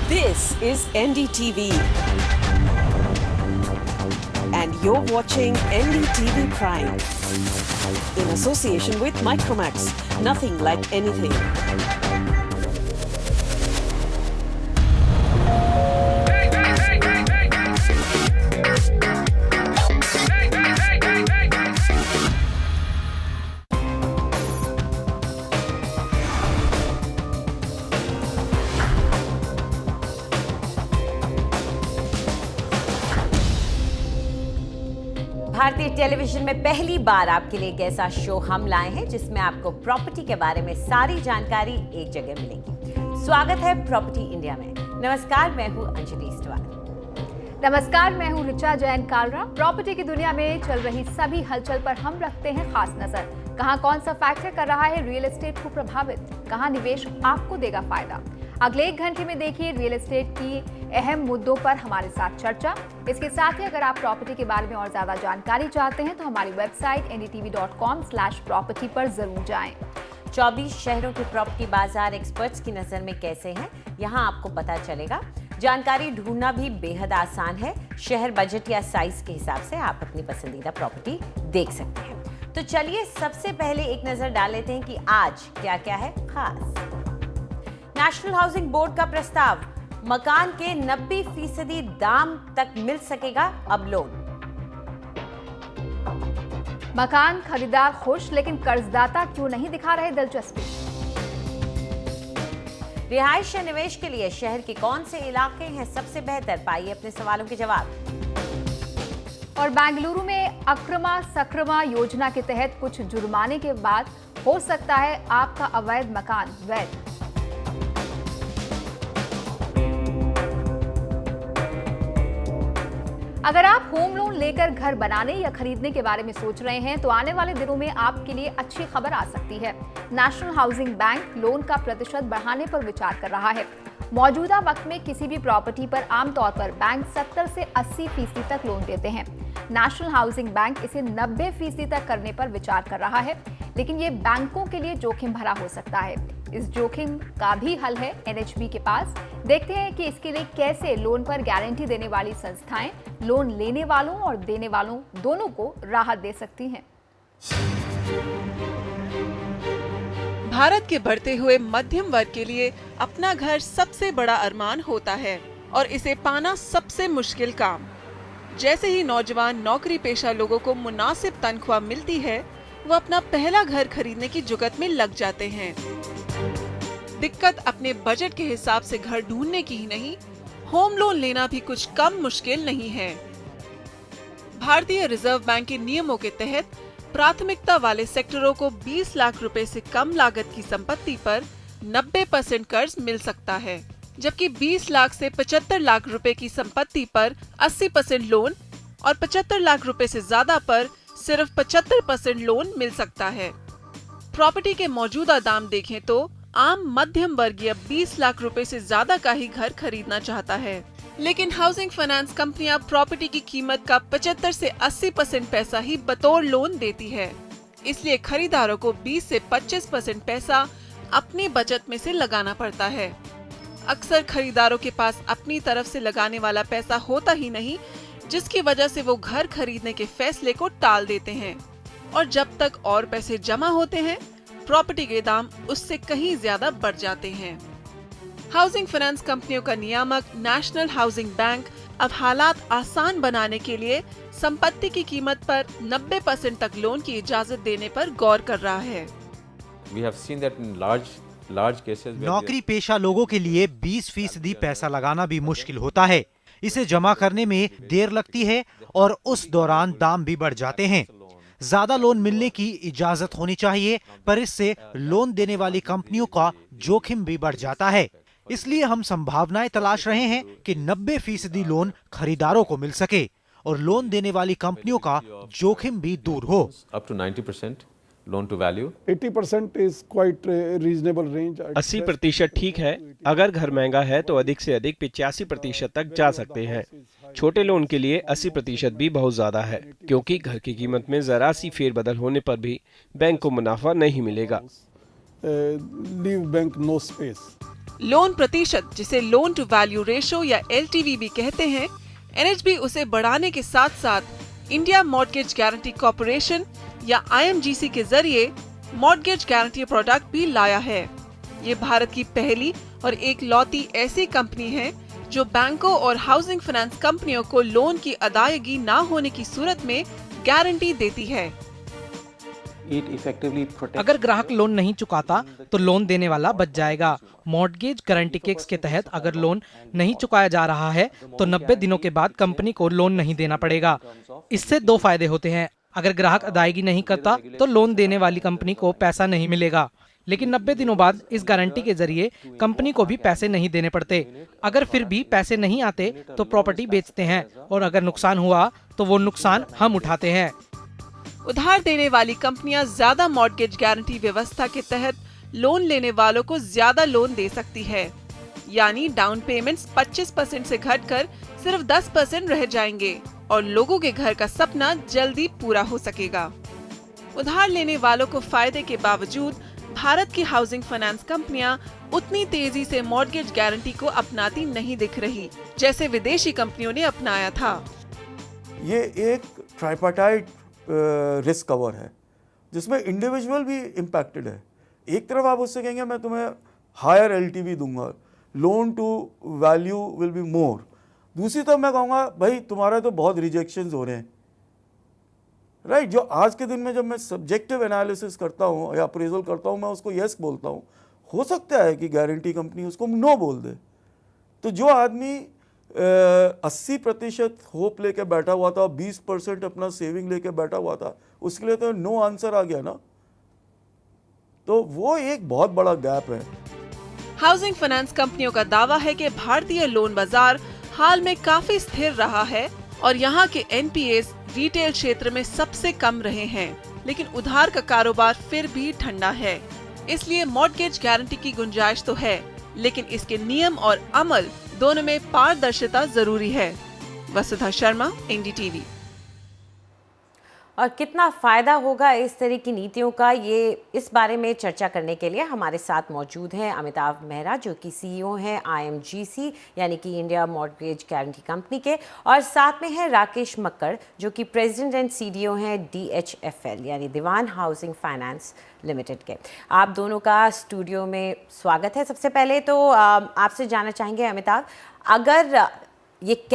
This is NDTV. And you're watching NDTV Prime. In association with Micromax. Nothing like anything. भारतीय television में पहली बार आपके लिए एक ऐसा शो हम लाए हैं जिसमें आपको प्रॉपर्टी के बारे में सारी जानकारी एक जगह मिलेगी। स्वागत है प्रॉपर्टी इंडिया में। नमस्कार, मैं हूं अंजलि इस्टवाल। नमस्कार, मैं हूं ऋचा जैन कालरा। प्रॉपर्टी की दुनिया में चल रही सभी हलचल पर हम रखते हैं खास नजर। कहां कौन सा फैक्टर कर रहा है रियल एस्टेट को प्रभावित, कहां निवेश आपको देगा फायदा। अगले 1 घंटे में देखिए रियल एस्टेट की अहम मुद्दों पर हमारे साथ चर्चा। इसके साथ ही अगर आप प्रॉपर्टी के बारे में और ज्यादा जानकारी चाहते हैं तो हमारी वेबसाइट ndtv.com/property पर जरूर जाएं। 24 शहरों के प्रॉपर्टी बाजार एक्सपर्ट्स की नजर में कैसे हैं, यहां आपको पता चलेगा। जानकारी ढूंढना भी बेहद आसान है। शहर, बजट या साइज के हिसाब से आप अपनी पसंदीदा प्रॉपर्टी देख सकते हैं। तो चलिए सबसे पहले एक नजर डाल लेते हैं कि आज क्या क्या है खास। नेशनल हाउसिंग बोर्ड का प्रस्ताव, मकान के 90% दाम तक मिल सकेगा अब लोन। मकान खरीदार खुश, लेकिन कर्जदाता क्यों नहीं दिखा रहे दिलचस्पी। रिहायश या निवेश के लिए शहर के कौन से इलाके हैं सबसे बेहतर, पाइए अपने सवालों के जवाब। और बेंगलुरु में अक्रमा सक्रमा योजना के तहत कुछ जुर्माने के बाद हो सकता है आपका अवैध मकान वैध। अगर आप होम लोन लेकर घर बनाने या खरीदने के बारे में सोच रहे हैं तो आने वाले दिनों में आपके लिए अच्छी खबर आ सकती है। नेशनल हाउसिंग बैंक लोन का प्रतिशत बढ़ाने पर विचार कर रहा है। मौजूदा वक्त में किसी भी प्रॉपर्टी पर आमतौर पर बैंक 70 से 80% तक लोन देते हैं। नेशनल हाउसिंग बैंक इसे 90% तक करने पर विचार कर रहा है, लेकिन ये बैंकों के लिए जोखिम भरा हो सकता है। इस जोखिम का भी हल है NHB के पास। देखते हैं कि इसके लिए कैसे लोन पर गारंटी देने वाली संस्थाएं लोन लेने वालों और देने वालों दोनों को राहत दे सकती हैं। भारत के बढ़ते हुए मध्यम वर्ग के लिए अपना घर सबसे बड़ा अरमान होता है और इसे पाना सबसे मुश्किल काम। जैसे ही नौजवान नौकरी पेशा लोगों को मुनासिब तनख्वाह मिलती है, वो अपना पहला घर खरीदने की जुगत में लग जाते हैं। दिक्कत अपने बजट के हिसाब से घर ढूंढने की ही नहीं, होम लोन लेना भी कुछ कम मुश्किल नहीं है। भारतीय रिजर्व बैंक के नियमों के तहत प्राथमिकता वाले सेक्टरों को 20 लाख रुपए से कम लागत की संपत्ति पर 90% कर्ज मिल सकता है, जबकि 20 लाख से 75 लाख रुपए की संपत्ति पर 80% लोन और 75 लाख रुपए से ज्यादा पर सिर्फ 75% लोन मिल सकता है। प्रॉपर्टी के मौजूदा दाम देखें तो आम मध्यम वर्गीय 20 लाख रुपए से ज्यादा का ही घर खरीदना चाहता है, लेकिन हाउसिंग फाइनेंस कंपनियां प्रॉपर्टी की कीमत का 75 से 80% पैसा ही बतौर लोन देती है। इसलिए खरीदारों को 20 से 25% पैसा अपनी बचत में से लगाना पड़ता है। अक्सर खरीदारों के पास अपनी तरफ से लगाने वाला पैसा होता ही नहीं, जिसकी वजह से वो घर खरीदने के फैसले को टाल देते हैं और जब तक और पैसे जमा होते हैं, प्रॉपर्टी के दाम उससे कहीं ज्यादा बढ़ जाते हैं। हाउसिंग फाइनेंस कंपनियों का नियामक नेशनल हाउसिंग बैंक अब हालात आसान बनाने के लिए संपत्ति की कीमत पर 90% तक लोन की इजाजत देने पर गौर कर रहा है। नौकरी पेशा लोगों के लिए 20% पैसा लगाना भी मुश्किल होता है। इसे जमा करने में देर लगती है और उस दौरान दाम भी बढ़ जाते हैं। ज्यादा लोन मिलने की इजाजत होनी चाहिए, पर इससे लोन देने वाली कंपनियों का जोखिम भी बढ़ जाता है। इसलिए हम संभावनाएं तलाश रहे हैं कि 90% लोन खरीदारों को मिल सके और लोन देने वाली कंपनियों का जोखिम भी दूर हो। Up to 90% loan to value. 80% is quite reasonable range. 80% ठीक है। अगर घर महंगा है तो अधिक से अधिक 85% तक जा सकते हैं। छोटे लोन के लिए 80% भी बहुत ज्यादा है, क्योंकि घर की कीमत में जरा सी फेरबदल होने पर भी बैंक को मुनाफा नहीं मिलेगा। Leave bank no space. Loan प्रतिशत, जिसे लोन टू वैल्यू रेशो या LTV भी कहते हैं, NHB उसे बढ़ाने के साथ साथ इंडिया मॉर्गेज गारंटी कॉर्पोरेशन या IMGC के जरिए मॉर्गेज गारंटी प्रोडक्ट भी लाया है। ये भारत की पहली और एकलौती ऐसी कंपनी है जो बैंकों और हाउसिंग फाइनेंस कंपनियों को लोन की अदायगी ना होने की सूरत में गारंटी देती है। अगर ग्राहक लोन नहीं चुकाता तो लोन देने वाला बच जाएगा। मॉर्गेज गारंटी केस के तहत अगर लोन नहीं चुकाया जा रहा है तो 90 दिनों के बाद कंपनी को लोन नहीं देना पड़ेगा। इससे दो फायदे होते हैं। अगर ग्राहक अदायगी नहीं करता तो लोन देने वाली कंपनी को पैसा नहीं मिलेगा, लेकिन 90 दिनों बाद इस गारंटी के जरिए कंपनी को भी पैसे नहीं देने पड़ते। अगर फिर भी पैसे नहीं आते तो प्रॉपर्टी बेचते हैं और अगर नुकसान हुआ तो वो नुकसान हम उठाते हैं। उधार देने वाली कंपनियां ज्यादा मॉर्गेज गारंटी व्यवस्था के तहत लोन लेने वालों को ज्यादा लोन दे सकती है, यानी डाउन पेमेंट्स 25% से घटकर सिर्फ 10% रह जाएंगे और लोगों के घर का सपना जल्दी पूरा हो सकेगा। उधार लेने वालों को फायदे के बावजूद भारत की हाउसिंग फाइनेंस कंपनियां उतनी तेजी से मॉर्गेज गारंटी को अपनाती नहीं दिख रही जैसे विदेशी कंपनियों ने अपनाया था। ये एक ट्राइपार्टाइट रिस्क कवर है जिसमें इंडिविजुअल भी इम्पैक्टेड है। एक तरफ आप उससे कहेंगे मैं तुम्हें हायर LTV दूंगा, loan to value will be more. दूसरी तरफ मैं कहूँगा भाई तुम्हारे तो बहुत रिजेक्शंस हो रहे हैं, राइट। जो आज के दिन में जब मैं सब्जेक्टिव एनालिसिस करता हूँ या अप्रेजल करता हूँ, मैं उसको यस बोलता हूँ। हो सकता है कि गारंटी कंपनी उसको नो बोल दे। तो जो आदमी 80% होप लेके बैठा हुआ था, 20% अपना सेविंग लेके बैठा हुआ था, उसके लिए तो नो आंसर आ गया ना। तो वो एक बहुत बड़ा गैप है। हाउसिंग फाइनेंस कंपनियों का दावा है कि भारतीय लोन बाजार हाल में काफी स्थिर रहा है और यहाँ के NPAs रिटेल क्षेत्र में सबसे कम रहे हैं, लेकिन उधार का कारोबार फिर भी ठंडा है। इसलिए मॉर्गेज गारंटी की गुंजाइश तो है, लेकिन इसके नियम और अमल दोनों में पारदर्शिता जरूरी है। वसुधा शर्मा, NDTV। और कितना फ़ायदा होगा इस तरह की नीतियों का, ये इस बारे में चर्चा करने के लिए हमारे साथ मौजूद हैं अमिताभ मेहरा जो कि CEO हैं IMGC यानी कि इंडिया मॉर्गेज गारंटी कंपनी के, और साथ में है राकेश मक्कड़ जो कि प्रेसिडेंट एंड CEO हैं DHFL यानी दीवान हाउसिंग फाइनेंस लिमिटेड के। आप दोनों का स्टूडियो में स्वागत है। सबसे पहले तो आपसे जानना चाहेंगे अमिताभ, अगर ये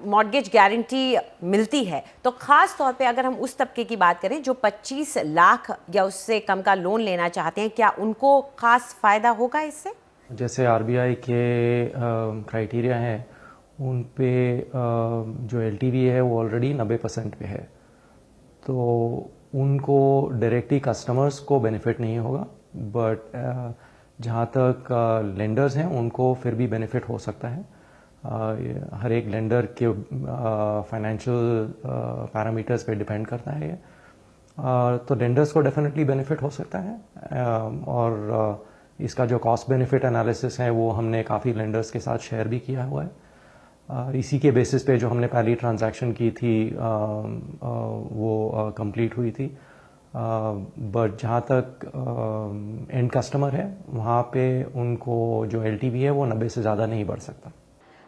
मॉर्गेज गारंटी मिलती है तो ख़ास तौर पे अगर हम उस तबके की बात करें जो 25 लाख या उससे कम का लोन लेना चाहते हैं, क्या उनको ख़ास फ़ायदा होगा इससे? जैसे RBI के क्राइटेरिया हैं उन पे जो LTV है वो ऑलरेडी 90% पे है, तो उनको डायरेक्टली कस्टमर्स को बेनिफिट नहीं होगा, बट जहाँ तक लेंडर्स हैं उनको फिर भी बेनिफिट हो सकता है। हर एक लेंडर के फाइनेंशियल पैरामीटर्स पे डिपेंड करता है ये, तो लेंडर्स को डेफिनेटली बेनिफिट हो सकता है। और इसका जो कॉस्ट बेनिफिट एनालिसिस है वो हमने काफ़ी लेंडर्स के साथ शेयर भी किया हुआ है। इसी के बेसिस पे जो हमने पहली ट्रांजैक्शन की थी वो कंप्लीट हुई थी, बट जहाँ तक एंड कस्टमर है वहाँ पे उनको जो LTV है वो 90 से ज़्यादा नहीं बढ़ सकता।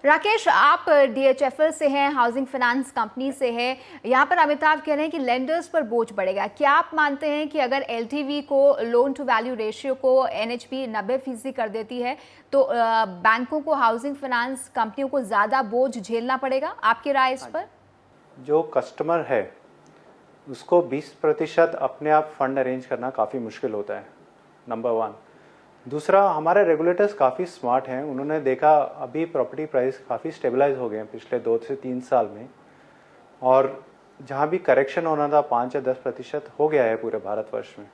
राकेश, आप DHFL से हैं, हाउसिंग फाइनेंस कंपनी से हैं। यहाँ पर अमिताभ कह रहे हैं कि लेंडर्स पर बोझ बढ़ेगा। क्या आप मानते हैं कि अगर LTV को, लोन टू वैल्यू रेशियो को NHB 90% कर देती है तो बैंकों को, हाउसिंग फाइनेंस कंपनियों को ज़्यादा बोझ झेलना पड़ेगा? आपकी राय इस पर? जो कस्टमर है उसको 20% अपने आप फंड अरेंज करना काफ़ी मुश्किल होता है, नंबर 1। दूसरा, हमारे रेगुलेटर्स काफ़ी स्मार्ट हैं। उन्होंने देखा अभी प्रॉपर्टी प्राइस काफ़ी स्टेबलाइज हो गए हैं पिछले 2 से 3 साल में, और जहाँ भी करेक्शन होना था 5 या 10% हो गया है पूरे भारतवर्ष में।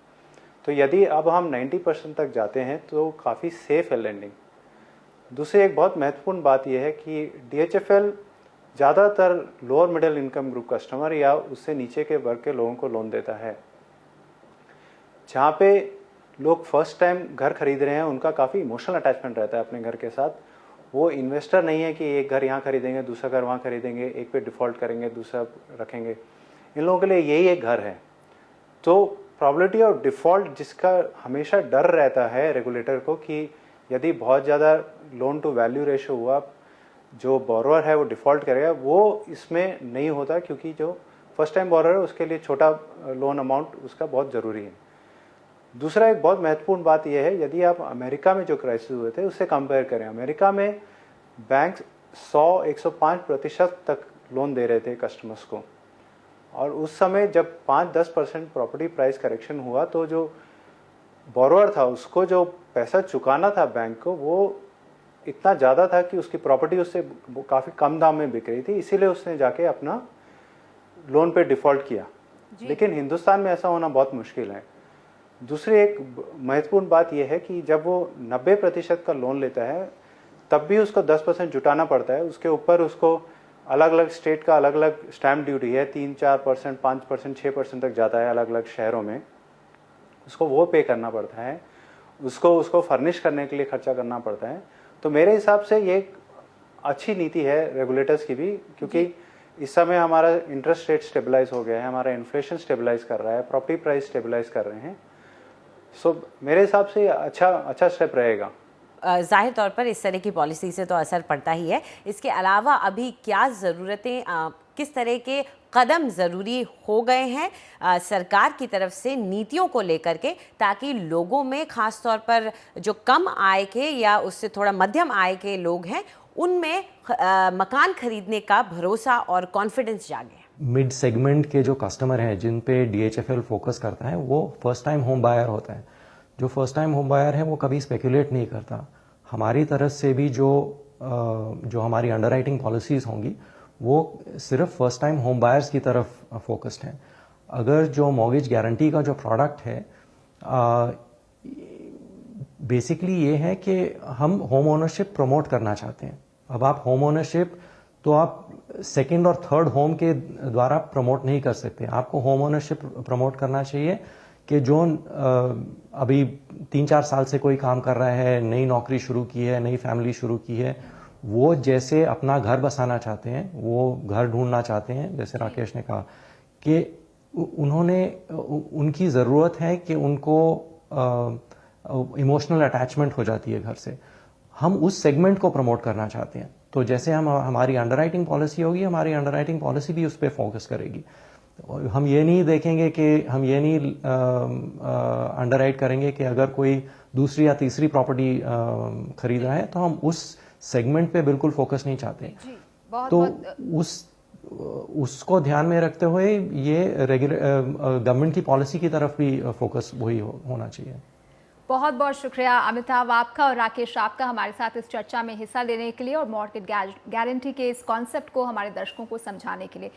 तो यदि अब हम 90% तक जाते हैं तो काफ़ी सेफ है लेंडिंग। दूसरी एक बहुत महत्वपूर्ण बात यह है कि DHFL ज़्यादातर lower middle income group customer या उससे नीचे के वर्ग के लोगों को लोन देता है। जहाँ पे लोग फर्स्ट टाइम घर खरीद रहे हैं उनका काफ़ी इमोशनल अटैचमेंट रहता है अपने घर के साथ। वो इन्वेस्टर नहीं है कि एक घर यहाँ खरीदेंगे, दूसरा घर वहाँ खरीदेंगे, एक पे डिफ़ॉल्ट करेंगे, दूसरा रखेंगे। इन लोगों के लिए यही एक घर है। तो प्रॉबिलिटी ऑफ डिफ़ॉल्ट जिसका हमेशा डर रहता है रेगुलेटर को कि यदि बहुत ज़्यादा लोन टू वैल्यू रेशो हुआ, जो बोरोअर है वो डिफ़ॉल्ट करेगा, वो इसमें नहीं होता, क्योंकि जो फर्स्ट टाइम बोरोअर है उसके लिए छोटा लोन अमाउंट उसका बहुत ज़रूरी है। दूसरा एक बहुत महत्वपूर्ण बात यह है, यदि आप अमेरिका में जो क्राइसिस हुए थे उससे कंपेयर करें, अमेरिका में बैंक 100-105% तक लोन दे रहे थे कस्टमर्स को, और उस समय जब 5-10% प्रॉपर्टी प्राइस करेक्शन हुआ तो जो बोरोअर था उसको जो पैसा चुकाना था बैंक को वो इतना ज़्यादा था कि उसकी प्रॉपर्टी उससे काफ़ी कम दाम में बिक रही थी, इसीलिए उसने जाके अपना लोन पे डिफ़ॉल्ट किया। लेकिन हिंदुस्तान में ऐसा होना बहुत मुश्किल है। दूसरी एक महत्वपूर्ण बात यह है कि जब वो 90% का लोन लेता है तब भी उसको 10% जुटाना पड़ता है, उसके ऊपर उसको अलग अलग स्टेट का अलग अलग स्टैम्प ड्यूटी है, 3-4%, 5%, 6% तक जाता है अलग अलग शहरों में, उसको वो पे करना पड़ता है, उसको फर्निश करने के लिए खर्चा करना पड़ता है। तो मेरे हिसाब से ये एक अच्छी नीति है रेगुलेटर्स की भी, क्योंकि इस समय हमारा इंटरेस्ट रेट स्टेबलाइज हो गया है, हमारा इन्फ्लेशन स्टेबलाइज कर रहा है, प्रॉपर्टी प्राइस स्टेबलाइज कर रहे हैं। सो मेरे हिसाब से अच्छा स्टेप रहेगा। जाहिर तौर पर इस तरह की पॉलिसी से तो असर पड़ता ही है। इसके अलावा अभी क्या ज़रूरतें, किस तरह के कदम ज़रूरी हो गए हैं सरकार की तरफ से नीतियों को लेकर के, ताकि लोगों में ख़ास तौर पर जो कम आय के या उससे थोड़ा मध्यम आय के लोग हैं उनमें मकान खरीदने का भरोसा और कॉन्फिडेंस जागे? मिड सेगमेंट के जो कस्टमर हैं जिन पे DHFL फोकस करता है वो फर्स्ट टाइम होम बायर होता है। जो फर्स्ट टाइम होम बायर है वो कभी स्पेकुलेट नहीं करता। हमारी तरफ से भी जो हमारी अंडरराइटिंग पॉलिसीज़ होंगी वो सिर्फ फर्स्ट टाइम होम बायर्स की तरफ फोकस्ड हैं। अगर जो मॉर्गेज गारंटी का जो प्रोडक्ट है बेसिकली ये है कि हम होम ओनरशिप प्रमोट करना चाहते हैं। अब आप होम ओनरशिप तो आप सेकंड और थर्ड होम के द्वारा प्रमोट नहीं कर सकते। आपको होम ओनरशिप प्रमोट करना चाहिए कि जो अभी 3-4 साल से कोई काम कर रहा है, नई नौकरी शुरू की है, नई फैमिली शुरू की है, वो जैसे अपना घर बसाना चाहते हैं, वो घर ढूंढना चाहते हैं, जैसे राकेश ने कहा कि उनकी ज़रूरत है कि उनको इमोशनल अटैचमेंट हो जाती है घर से। हम उस सेगमेंट को प्रमोट करना चाहते हैं। तो जैसे हमारी अंडरराइटिंग पॉलिसी होगी, हमारी अंडरराइटिंग पॉलिसी भी उस पर फोकस करेगी। हम ये नहीं देखेंगे कि हम ये नहीं अंडरराइट करेंगे कि अगर कोई दूसरी या तीसरी प्रॉपर्टी खरीद रहा है तो हम उस सेगमेंट पे बिल्कुल फोकस नहीं चाहते। तो उसको ध्यान में रखते हुए ये गवर्नमेंट की पॉलिसी की तरफ भी फोकस वही होना चाहिए। बहुत बहुत शुक्रिया अमिताभ आपका और राकेश आपका हमारे साथ इस चर्चा में हिस्सा लेने के लिए और मॉर्गेज गारंटी के इस कॉन्सेप्ट को हमारे दर्शकों को समझाने के लिए।